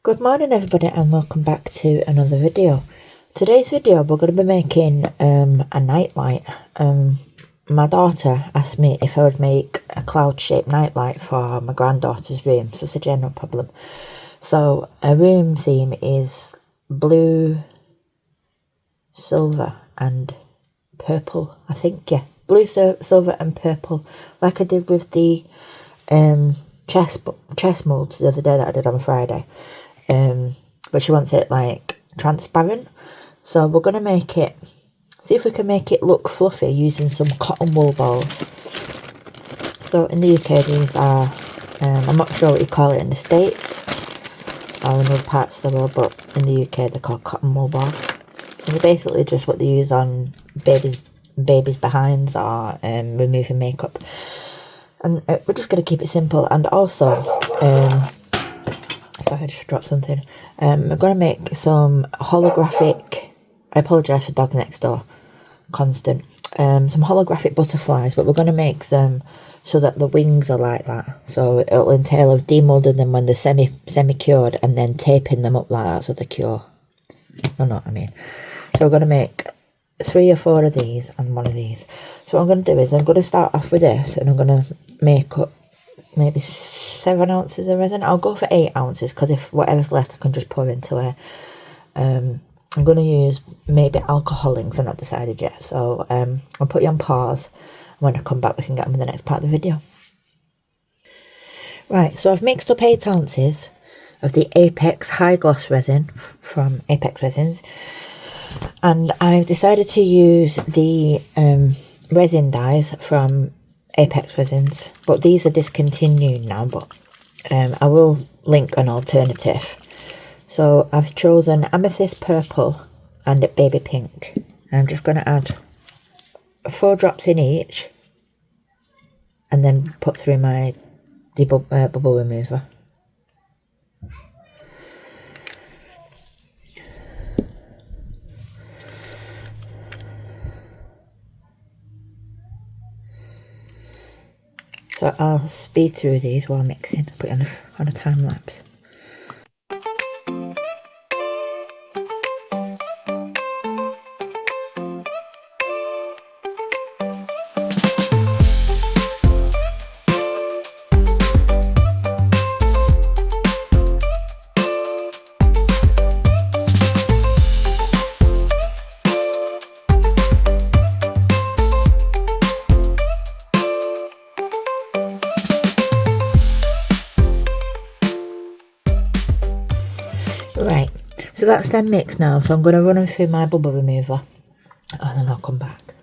Good morning everybody and welcome back to another video. Today's video we're going to be making a nightlight. My daughter asked me if I would make a cloud shaped nightlight for my granddaughter's room, so I said yeah, no problem. So a room theme is blue, silver and purple, I think, yeah. Blue, silver and purple, like I did with the chest molds the other day that I did on Friday. But she wants it like transparent, so we're going to make it, see if we can make it look fluffy using some cotton wool balls. So in the UK these are, I'm not sure what you call it in the States or in other parts of the world, but in the UK they're called cotton wool balls. And they're basically just what they use on babies' behinds or removing makeup. And we're just going to keep it simple. And also, sorry, I just dropped something. We're going to make some holographic, I apologise for dog next door, constant, some holographic butterflies, but we're going to make them so that the wings are like that. So it'll entail of demoulding them when they're semi-cured and then taping them up like that so they're cured. You know what I mean? So we're going to make 3 or 4 of these and 1 of these. So what I'm going to do is I'm going to start off with this and I'm going to make up maybe 7 ounces of resin. I'll go for 8 ounces because if whatever's left I can just pour into it. I'm going to use maybe alcohol inks, I'm not decided yet. So I'll put you on pause. When I come back we can get them in the next part of the video. Right, so I've mixed up 8 ounces of the ApexHigh gloss resin from Apex Resins. And I've decided to use the Resin Dyes from Apex Resins, but these are discontinued now, but I will link an alternative. So I've chosen amethyst purple and baby pink. And I'm just going to add 4 drops in each and then put through my bubble remover. So I'll speed through these while mixing, put it on a time lapse. Right, so that's them mixed now, so I'm going to run them through my bubble remover and then I'll come back.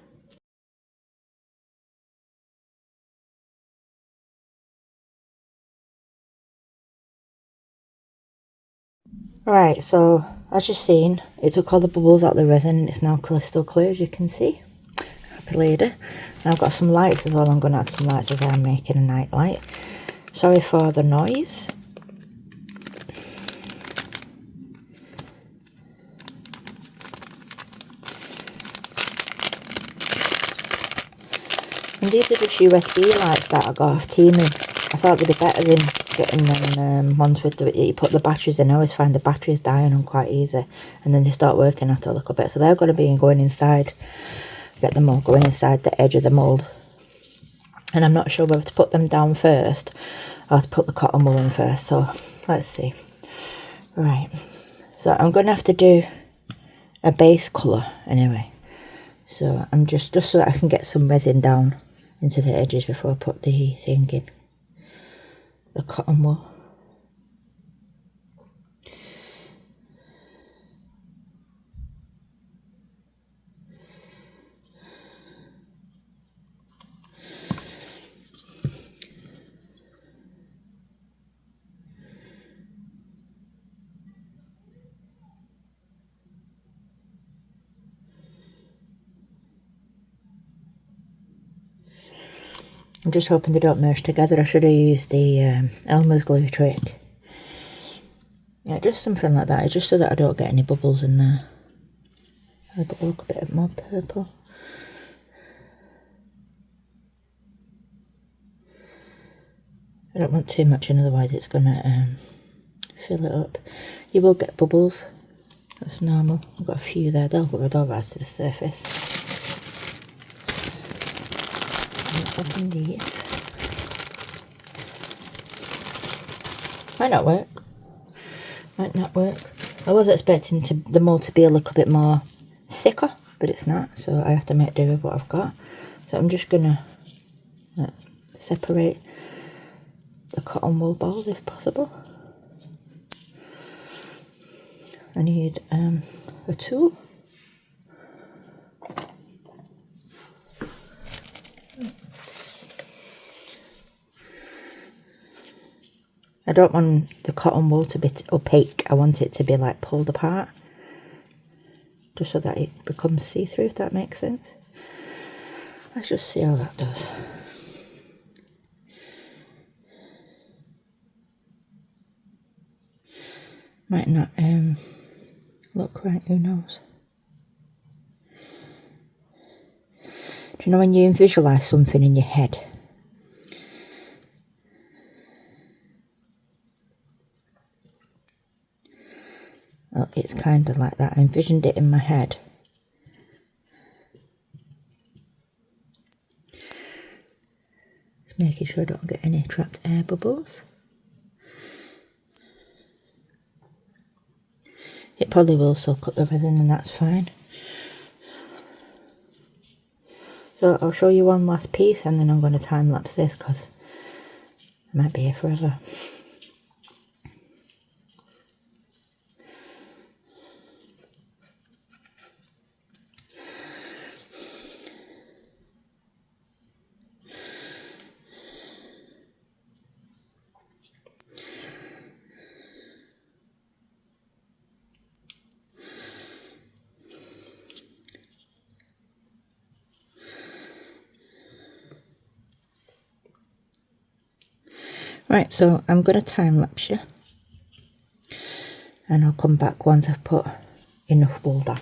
Right, so as you've seen, it took all the bubbles out of the resin and it's now crystal clear, as you can see. Happy lady. Now I've got some lights as well. I'm going to add some lights as I'm making a night light. Sorry for the noise. And these are just USB lights that I got off Timu. I thought they'd be better than getting them ones with you put the batteries in. I always find the batteries die on them quite easy and then they start working after a little bit. So they're going to be going inside, get them all going inside the edge of the mould. And I'm not sure whether to put them down first or to put the cotton wool in first. So let's see. Right, so I'm going to have to do a base colour anyway. So I'm just so that I can get some resin down into the edges before I put the thing in, the cotton wool. I'm just hoping they don't merge together. I should have used the Elmer's glue trick. Yeah, just something like that. It's just so that I don't get any bubbles in there. A little bit more purple. I don't want too much in, otherwise it's going to fill it up. You will get bubbles. That's normal. I've got a few there. They'll rise to the surface. Open these. Might not work. Might not work. I was expecting the mould to be a little bit more thicker, but it's not. So I have to make do with what I've got. So I'm just gonna separate the cotton wool balls if possible. I need a tool. I don't want the cotton wool to be opaque. I want it to be like pulled apart, just so that it becomes see-through, if that makes sense. Let's just see how that does. Might not look right, who knows. Do you know when you visualise something in your head? Well, it's kind of like that. I envisioned it in my head. Just making sure I don't get any trapped air bubbles. It probably will soak up the resin, and that's fine. So I'll show you one last piece and then I'm going to time lapse this because I might be here forever. Right, so I'm going to time lapse you and I'll come back once I've put enough wool down.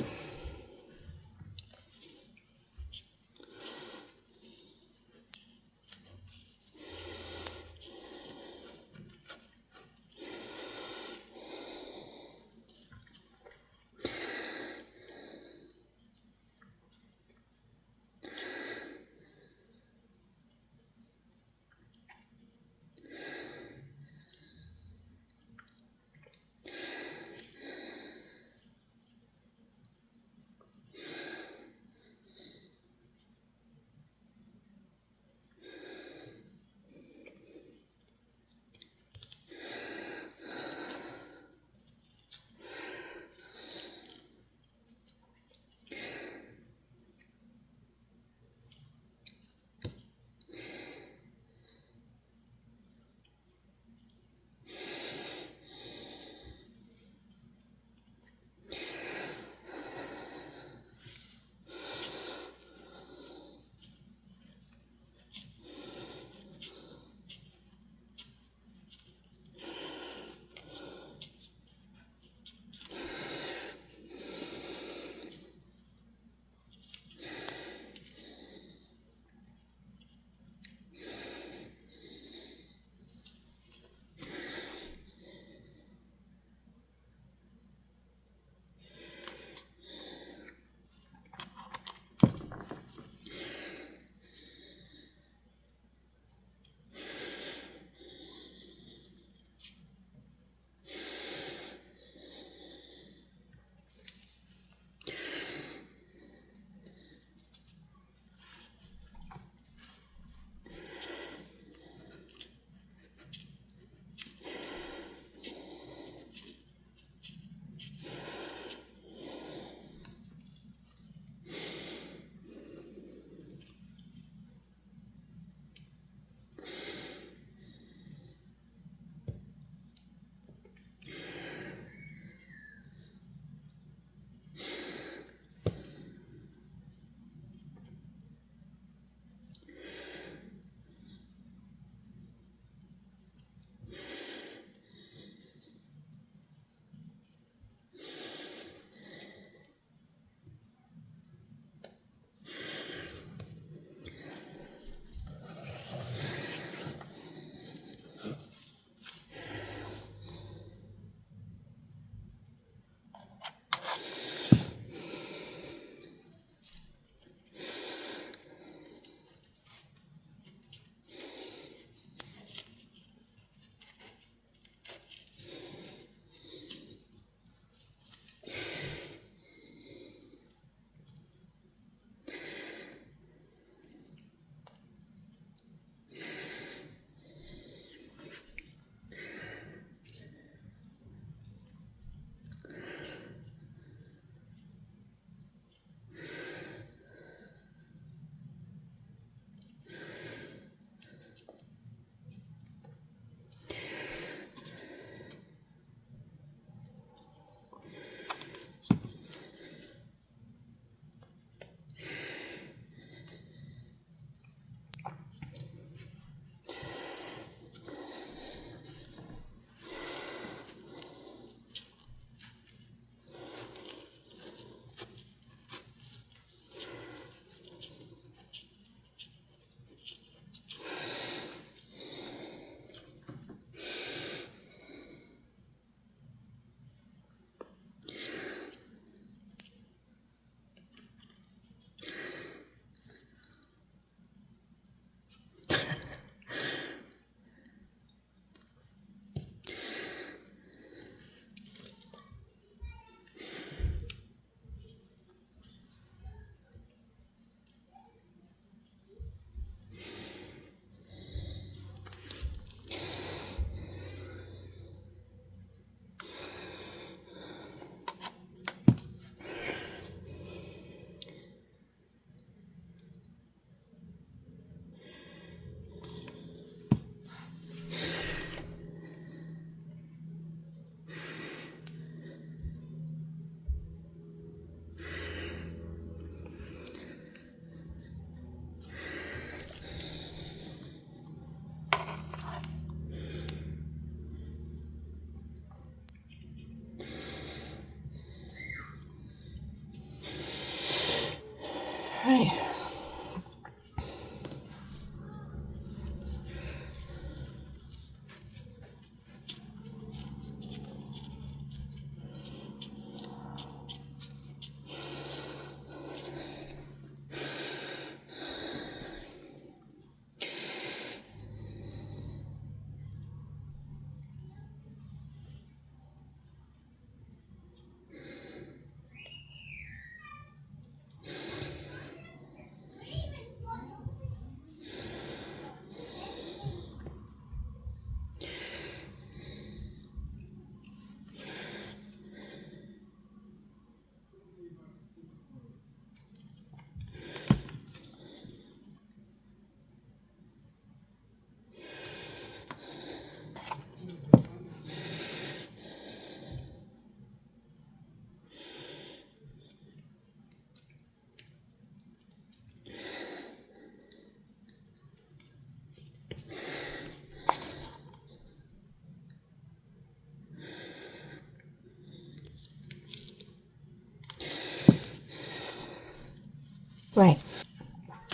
Right,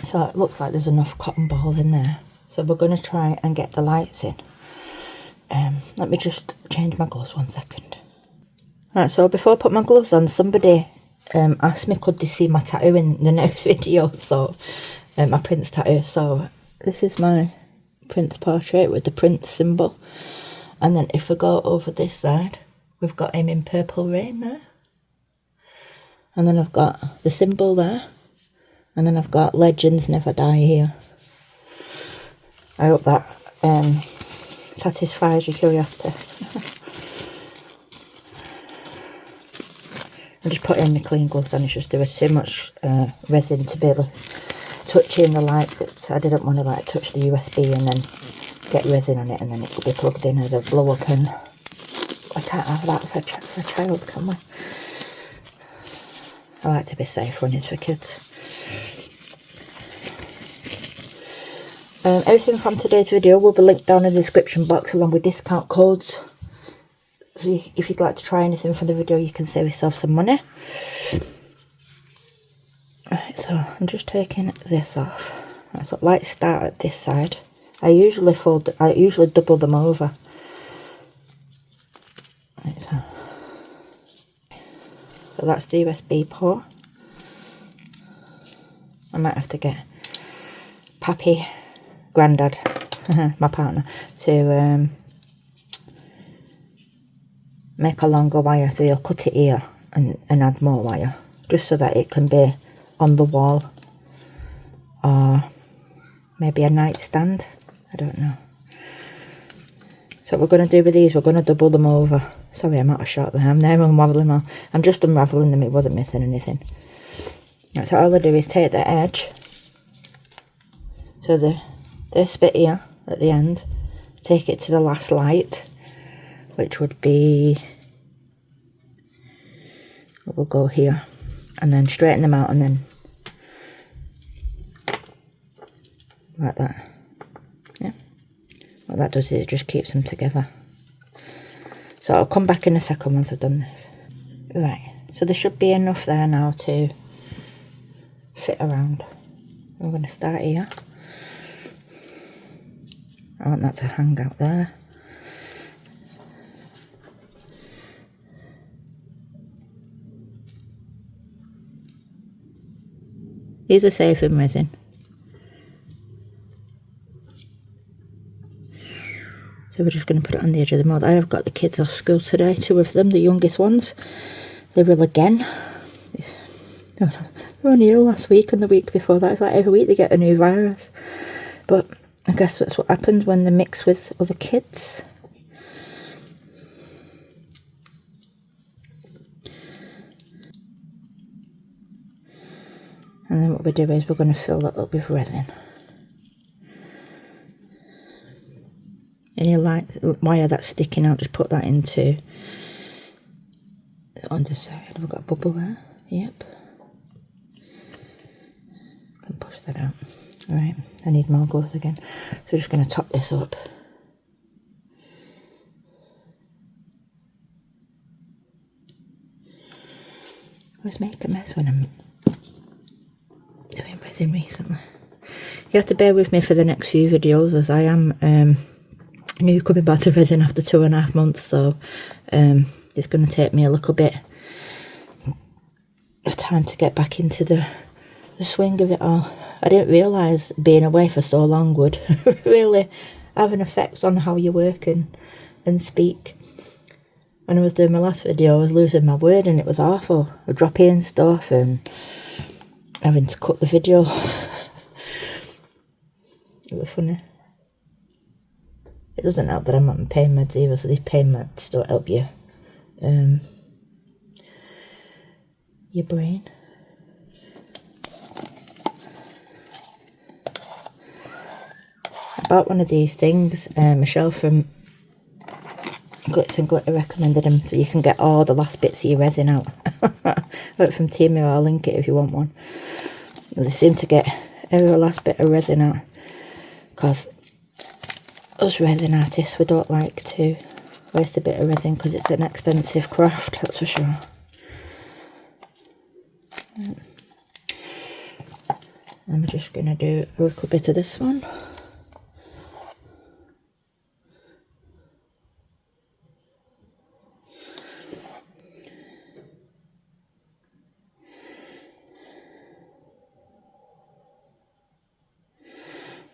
so it looks like there's enough cotton balls in there. So we're going to try and get the lights in. Let me just change my gloves 1 second. Right, so before I put my gloves on, somebody asked me could they see my tattoo in the next video. So my Prince tattoo. So this is my Prince portrait with the Prince symbol. And then if we go over this side, we've got him in purple rain there. And then I've got the symbol there. And then I've got Legends Never Die here. I hope that satisfies your curiosity. I'm just putting my clean gloves on. It's just there was too much resin to be able to touch in the light. But I didn't want to like touch the USB and then get resin on it and then it could be plugged in as a blow up, and I can't have that for a child, can we? I like to be safe when it's for kids. Everything from today's video will be linked down in the description box along with discount codes. So if you'd like to try anything from the video, you can save yourself some money. Right, so I'm just taking this off. Right, so lights start at this side. I usually double them over. Right, so that's the USB port. I might have to get Pappy, Grandad, my partner, to make a longer wire. So you'll cut it here and add more wire, just so that it can be on the wall or maybe a nightstand. I don't know. So what we're going to do with these, we're going to double them over. Sorry, I'm out of shot there. I'm now unraveling them. I'm just unraveling them. It wasn't missing anything. Right, so all I do is take the edge. So this bit here at the end, take it to the last light, which would be, we'll go here, and then straighten them out, and then like that. Yeah, what that does is it just keeps them together. So I'll come back in a second once I've done this. Right, so there should be enough there now to fit around. I'm going to start here. I want that to hang out there. These are safe in resin. So we're just going to put it on the edge of the mould. I have got the kids off school today, 2 of them, the youngest ones. They will again. They were only ill last week and the week before that. It's like every week they get a new virus. But I guess that's what happens when they mix with other kids. And then what we do is we're going to fill that up with resin. Any wire that's sticking out, just put that into the underside. We've got a bubble there. Yep. Can push that out. Alright, I need more gloves again. So we're just going to top this up. I always make a mess when I'm doing resin recently. You have to bear with me for the next few videos, as I am new coming back to resin after 2.5 months, so it's going to take me a little bit of time to get back into the swing of it all. I didn't realise being away for so long would really have an effect on how you work and speak. When I was doing my last video, I was losing my word and it was awful. Dropping stuff and having to cut the video. It was funny. It doesn't help that I'm on pain meds either, so these pain meds don't help you. Your brain. I bought one of these things. Michelle from Glitz and Glitter recommended them, so you can get all the last bits of your resin out. I got it from Temu. I'll link it if you want one. They seem to get every last bit of resin out, because us resin artists, we don't like to waste a bit of resin because it's an expensive craft, that's for sure. I'm just going to do a little bit of this one.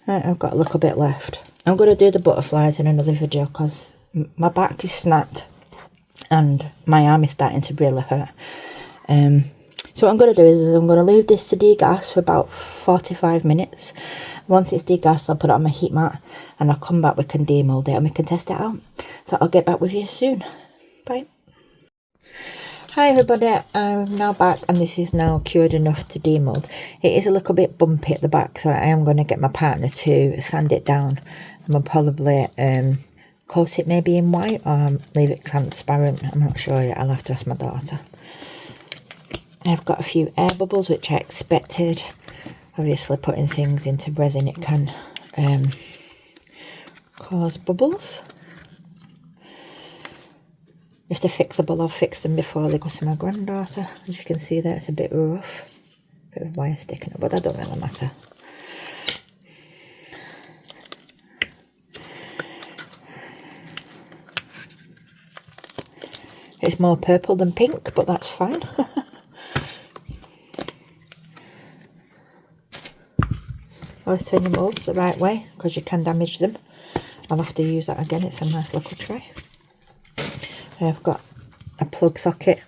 Right, I've got a little bit left. I'm going to do the butterflies in another video because my back is snapped and my arm is starting to really hurt. So what I'm going to do is I'm going to leave this to degas for about 45 minutes. Once it's degassed, I'll put it on my heat mat and I'll come back, we can demold it and we can test it out. So I'll get back with you soon. Bye. Hi everybody, I'm now back and this is now cured enough to demold. It is a little bit bumpy at the back, so I am going to get my partner to sand it down. And we'll probably coat it maybe in white or leave it transparent. I'm not sure yet, I'll have to ask my daughter. I've got a few air bubbles which I expected. Obviously putting things into resin, it can cause bubbles. If they're fixable, I'll fix them before they go to my granddaughter. As you can see there, it's a bit rough. Bit of wire sticking up, but that don't really matter. It's more purple than pink, but that's fine. Always turn your moulds the right way, because you can damage them. I'll have to use that again, it's a nice little tray. I've got a plug socket,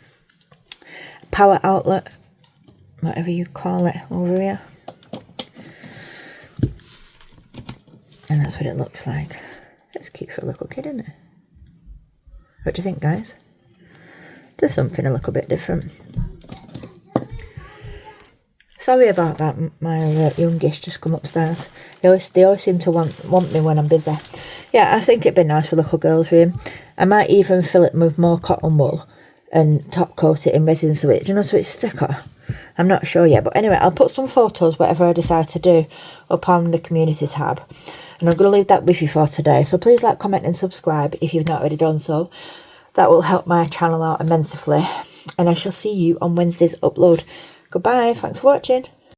a power outlet, whatever you call it, over here. And that's what it looks like. It's cute for a little kid, isn't it? What do you think, guys? Just something a little bit different. Sorry about that, my youngest just come upstairs. They always seem to want me when I'm busy. Yeah, I think it'd be nice for the little girl's room. I might even fill it with more cotton wool and top coat it in resin so it's thicker. I'm not sure yet, but anyway, I'll put some photos, whatever I decide to do, up on the community tab. And I'm going to leave that with you for today. So please like, comment and subscribe if you've not already done so. That will help my channel out immensely. And I shall see you on Wednesday's upload. Goodbye, thanks for watching.